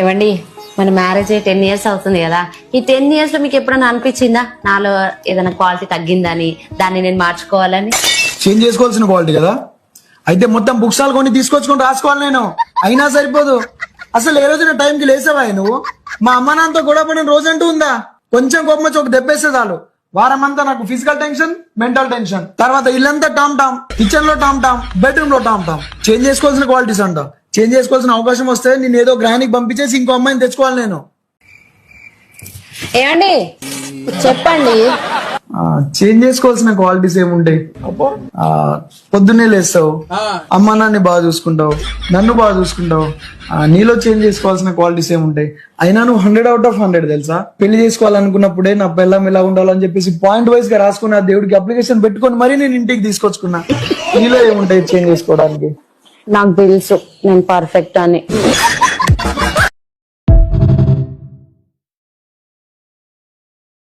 ఏవండి మన marriage 10 years అవుతుంది కదా. ఈ 10 years లో మీకు ఎప్పుడైనా అనిపించిందా నాలో ఏదైనా క్వాలిటీ తగ్గిందని, దాన్ని నేను మార్చుకోవాలని? చేంజ్ చేసుకోవాల్సిన క్వాలిటీ కదా. అయితే మొత్తం బుక్స్ కొని తీసుకొచ్చుకొని రాసుకోవాలి నేను. అయినా సరిపోదు. అసలు ఏ రోజున టైంకి లేసావా నువ్వు? మా అమ్మ నాన్నతో గొడవ పడిన రోజంటూ ఉందా? కొంచెం కోపం వచ్చి ఒక దెబ్బేస్తే చాలు, వారం అంతా నాకు ఫిజికల్ టెన్షన్, మెంటల్ టెన్షన్, తర్వాత ఇల్లంతా టామ్ టామ్, కిచెన్ లో టామ్ టామ్, బెడ్రూమ్ లో టామ్ టామ్. చేంజ్ చేసుకోవాల్సిన క్వాలిటీస్ అంట. చేంజ్ చేసుకోవాల్సిన అవకాశం వస్తే నేను ఏదో గ్రహానికి పంపించేసి ఇంకో అమ్మాయిని తెచ్చుకోవాలి నేను. ఏమండి చెప్పండి. చేంజ్ చేసుకోవాల్సిన క్వాలిటీస్ ఏముంటాయి? పొద్దున్నే లేస్తావు, అమ్మ నాన్ని బాగా చూసుకుంటావు, నన్ను బాగా చూసుకుంటావు. నీలో చేంజ్ చేసుకోవాల్సిన క్వాలిటీస్ ఏముంటాయి? అయినా నువ్వు 100 out of 100 తెలుసా. పెళ్లి చేసుకోవాలనుకున్నప్పుడే నా పిల్లం ఇలా ఉండాలని చెప్పేసి పాయింట్ వైజ్ గా రాసుకున్నా, దేవుడికి అప్లికేషన్ పెట్టుకొని మరీ నేను ఇంటికి తీసుకొచ్చుకున్నా. నీలో ఏముంటాయి చేంజ్ చేసుకోవడానికి? నాకు తెలుసు నేను పర్ఫెక్ట్ అని.